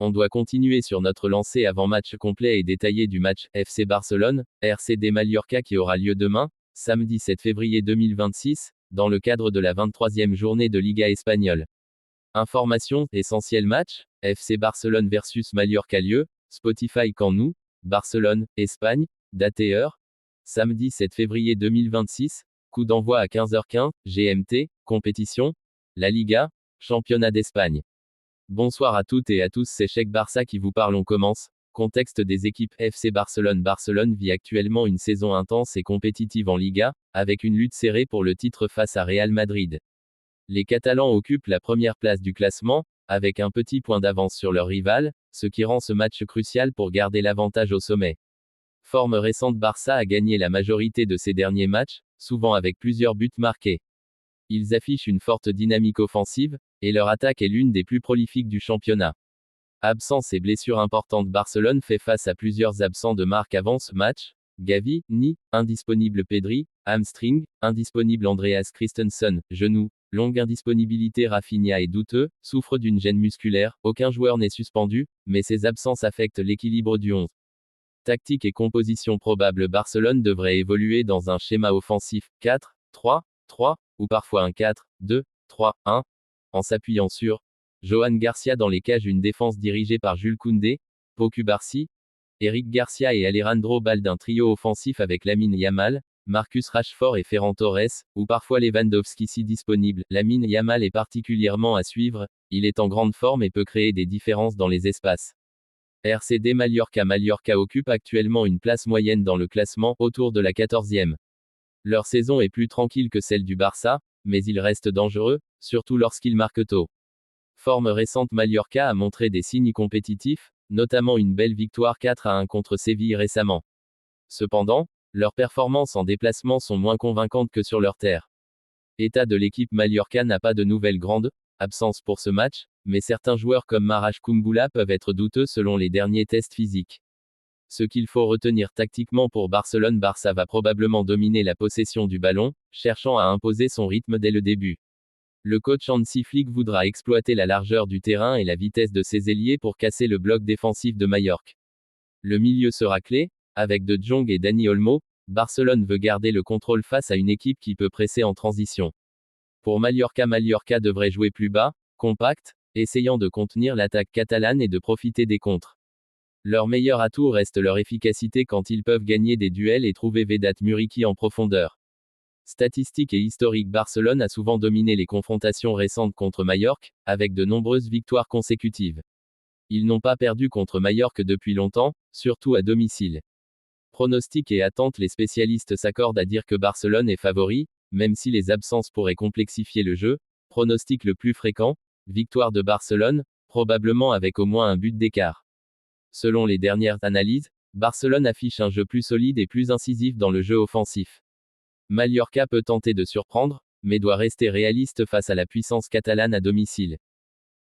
On doit continuer sur notre lancée avant match complet et détaillé du match FC Barcelone, RCD Mallorca qui aura lieu demain, samedi 7 février 2026, dans le cadre de la 23e journée de Liga espagnole. Information, essentiel match, FC Barcelone versus Mallorca lieu, Spotify Camp Nou, Barcelone, Espagne, date et heure. Samedi 7 février 2026, coup d'envoi à 15h15, GMT, compétition, La Liga, championnat d'Espagne. Bonsoir à toutes et à tous, c'est Cheikh Barça qui vous parle. On commence. Contexte des équipes FC Barcelone. Barcelone vit actuellement une saison intense et compétitive en Liga, avec une lutte serrée pour le titre face à Real Madrid. Les Catalans occupent la première place du classement, avec un petit point d'avance sur leur rival, ce qui rend ce match crucial pour garder l'avantage au sommet. Forme récente, Barça a gagné la majorité de ses derniers matchs, souvent avec plusieurs buts marqués. Ils affichent une forte dynamique offensive, et leur attaque est l'une des plus prolifiques du championnat. Absence et blessures importantes. Barcelone fait face à plusieurs absents de marque avant ce match. Gavi, ni, indisponible. Pedri, hamstring, indisponible. Andreas Christensen, genou, longue indisponibilité. Rafinha est douteux, souffre d'une gêne musculaire. Aucun joueur n'est suspendu, mais ces absences affectent l'équilibre du 11. Tactique et composition probable. Barcelone devrait évoluer dans un schéma offensif 4-3-3, ou parfois un 4-2-3-1, en s'appuyant sur Johan Garcia dans les cages, une défense dirigée par Jules Koundé, Pau Cubarsí, Eric Garcia et Alejandro Balde, un trio offensif avec Lamine Yamal, Marcus Rashford et Ferran Torres, ou parfois Lewandowski si disponible. Lamine Yamal est particulièrement à suivre, il est en grande forme et peut créer des différences dans les espaces. RCD Mallorca. Mallorca occupe actuellement une place moyenne dans le classement, autour de la 14e. Leur saison est plus tranquille que celle du Barça, mais ils restent dangereux, surtout lorsqu'ils marquent tôt. Forme récente. Mallorca a montré des signes compétitifs, notamment une belle victoire 4-1 contre Séville récemment. Cependant, leurs performances en déplacement sont moins convaincantes que sur leur terre. État de l'équipe. Mallorca n'a pas de nouvelles grandes absences pour ce match, mais certains joueurs comme Marash Kumbula peuvent être douteux selon les derniers tests physiques. Ce qu'il faut retenir tactiquement pour Barcelone. Barça va probablement dominer la possession du ballon, cherchant à imposer son rythme dès le début. Le coach Hansi Flick voudra exploiter la largeur du terrain et la vitesse de ses ailiers pour casser le bloc défensif de Mallorca. Le milieu sera clé, avec De Jong et Dani Olmo. Barcelone veut garder le contrôle face à une équipe qui peut presser en transition. Pour Mallorca, Mallorca devrait jouer plus bas, compact, essayant de contenir l'attaque catalane et de profiter des contres. Leur meilleur atout reste leur efficacité quand ils peuvent gagner des duels et trouver Vedat Muriqi en profondeur. Statistique et historique. Barcelone a souvent dominé les confrontations récentes contre Mallorca, avec de nombreuses victoires consécutives. Ils n'ont pas perdu contre Mallorca depuis longtemps, surtout à domicile. Pronostic et attente. Les spécialistes s'accordent à dire que Barcelone est favori, même si les absences pourraient complexifier le jeu. Pronostic le plus fréquent, victoire de Barcelone, probablement avec au moins un but d'écart. Selon les dernières analyses, Barcelone affiche un jeu plus solide et plus incisif dans le jeu offensif. Mallorca peut tenter de surprendre, mais doit rester réaliste face à la puissance catalane à domicile.